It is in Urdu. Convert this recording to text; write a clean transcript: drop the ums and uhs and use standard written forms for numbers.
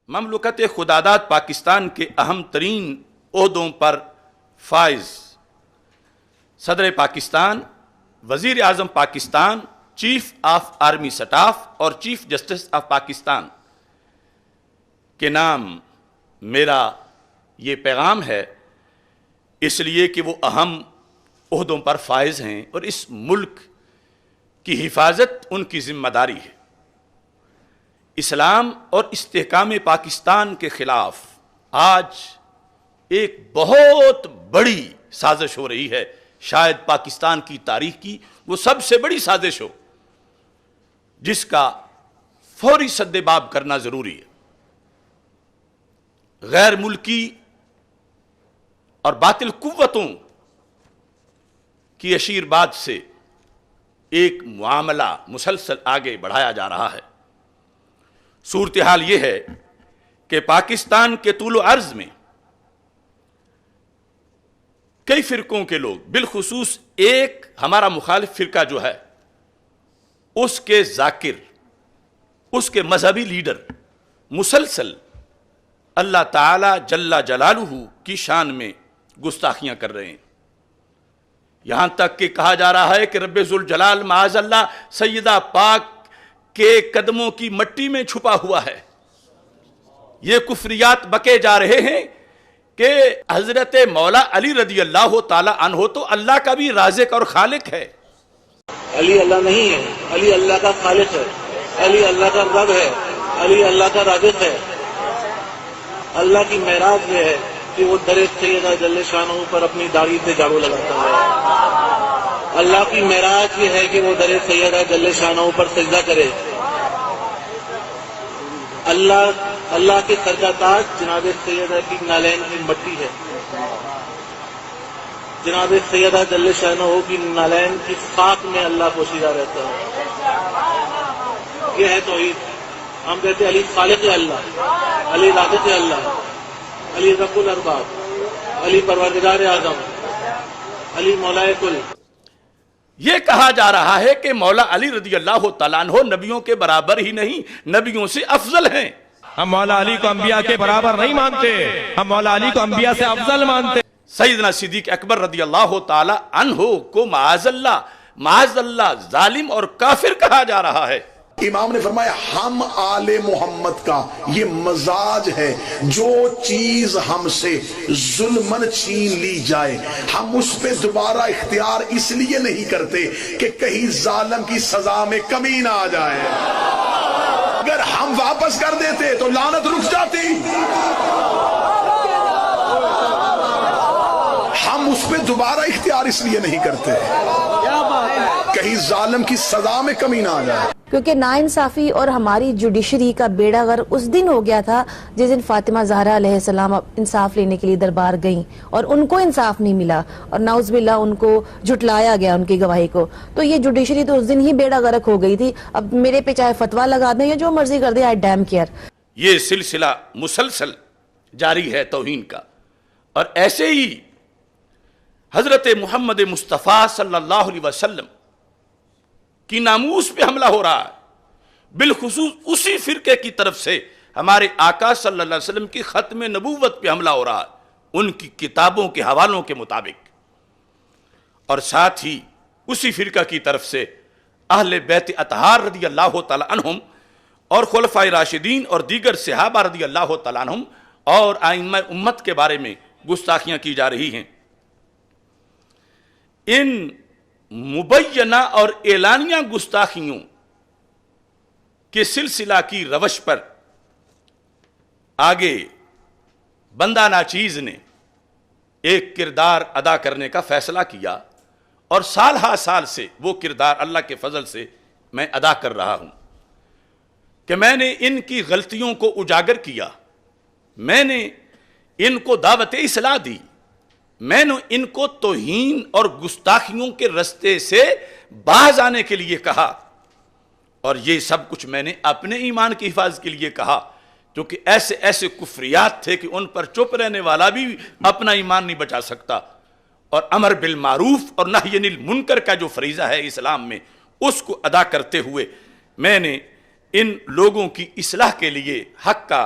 مملکت خداداد پاکستان کے اہم ترین عہدوں پر فائز صدر پاکستان، وزیر اعظم Pakistan, chief of army staff اور چیف جسٹس آف پاکستان کے نام میرا یہ پیغام ہے، اس لیے کہ وہ اہم عہدوں پر فائز ہیں اور اس ملک کی حفاظت ان کی ذمہ داری ہے۔ اسلام اور استحکام پاکستان کے خلاف آج ایک بہت بڑی سازش ہو رہی ہے، شاید پاکستان کی تاریخ کی وہ سب سے بڑی سازش ہو، جس کا فوری سدباب کرنا ضروری ہے۔ غیر ملکی اور باطل قوتوں کی اشیرباد سے ایک معاملہ مسلسل آگے بڑھایا جا رہا ہے۔ صورتحال یہ ہے کہ پاکستان کے طول و عرض میں کئی فرقوں کے لوگ، بالخصوص ایک ہمارا مخالف فرقہ جو ہے، اس کے ذاکر، اس کے مذہبی لیڈر مسلسل اللہ تعالی جل جلالہ کی شان میں گستاخیاں کر رہے ہیں، یہاں تک کہ کہا جا رہا ہے کہ رب ذوالجلال معاذ اللہ سیدہ پاک کے قدموں کی مٹی میں چھپا ہوا ہے۔ یہ کفریات بکے جا رہے ہیں کہ حضرت مولا علی رضی اللہ تعالی عنہ تو اللہ کا بھی رازق اور خالق ہے۔ علی اللہ نہیں ہے، علی اللہ کا خالق ہے، علی اللہ کا رب ہے، علی اللہ کا رازق ہے۔ اللہ کی معراج یہ ہے کہ وہ در سیدہ جل شانہ پر اپنی داڑھی سے جھاڑو لگاتا ہے۔ اللہ کی معراج یہ ہے کہ وہ در سیدہ جل شانہ پر سجدہ کرے۔ اللہ کے سر کا تاج جناب سیدہ کی نالین کی مٹی ہے، جناب سیدہ جل شانہ کی نالین کی خاک میں اللہ پوشیدہ رہتا ہے۔ یہ ہے توحید۔ ہم کہتے ہیں علی خالق اللہ، علی رازق اللہ، علی رب الارباب، علی پروردگار اعظم، علی مولائے کل۔ یہ کہا جا رہا ہے کہ مولا علی رضی اللہ تعالیٰ عنہ نبیوں کے برابر ہی نہیں، نبیوں سے افضل ہیں۔ ہم مولا علی کو انبیاء کے برابر نہیں مانتے، ہم مولا علی کو انبیاء سے افضل مانتے۔ سیدنا صدیق اکبر رضی اللہ تعالیٰ عنہ کو معاذ اللہ ظالم اور کافر کہا جا رہا ہے۔ امام نے فرمایا ہم آل محمد کا یہ مزاج ہے، جو چیز ہم سے ظلمن چھین لی جائے ہم اس پہ دوبارہ اختیار اس لیے نہیں کرتے کہ کہیں ظالم کی سزا میں کمی نہ آ جائے۔ اگر ہم واپس کر دیتے تو لعنت رک جاتی۔ ہم اس پہ دوبارہ اختیار اس لیے نہیں کرتے کہیں ظالم کی سزا میں کمی نہ آ جائے۔ کیونکہ ناانصافی اور ہماری جوڈیشری کا بیڑا غر اس دن ہو گیا تھا جس دن فاطمہ زہرا علیہ السلام انصاف لینے کے لیے دربار گئیں اور ان کو انصاف نہیں ملا اور نعوذ باللہ ان کو جھٹلایا گیا ان کی گواہی کو۔ تو یہ جوڈیشری تو اس دن ہی بیڑا غرق ہو گئی تھی۔ اب میرے پہ چاہے فتویٰ لگا دیں یا جو مرضی کر دیں، آئی ڈیم کیئر۔ یہ سلسلہ مسلسل جاری ہے توہین کا، اور ایسے ہی حضرت محمد مصطفیٰ صلی اللہ علیہ وسلم کی ناموس پہ حملہ ہو رہا ہے، بالخصوص اسی فرقے کی طرف سے ہمارے آقا صلی اللہ علیہ وسلم کی ختم نبوت پہ حملہ ہو رہا ہے ان کی کتابوں کے حوالوں کے مطابق، اور ساتھ ہی اسی فرقہ کی طرف سے اہل بیت اطہار رضی اللہ تعالی عنہم اور خلفائے راشدین اور دیگر صحابہ رضی اللہ تعالی عنہم اور ائمہ امت کے بارے میں گستاخیاں کی جا رہی ہیں۔ ان مبینہ اور اعلانیہ گستاخیوں کے سلسلہ کی روش پر آگے بندہ ناچیز نے ایک کردار ادا کرنے کا فیصلہ کیا، اور سال ہا سال سے وہ کردار اللہ کے فضل سے میں ادا کر رہا ہوں کہ میں نے ان کی غلطیوں کو اجاگر کیا، میں نے ان کو دعوت اصلاح دی، میں نے ان کو توہین اور گستاخیوں کے رستے سے باز آنے کے لیے کہا، اور یہ سب کچھ میں نے اپنے ایمان کی حفاظت کے لیے کہا، کیونکہ ایسے ایسے کفریات تھے کہ ان پر چپ رہنے والا بھی اپنا ایمان نہیں بچا سکتا، اور امر بالمعروف اور نہی عن المنکر کا جو فریضہ ہے اسلام میں، اس کو ادا کرتے ہوئے میں نے ان لوگوں کی اصلاح کے لیے حق کا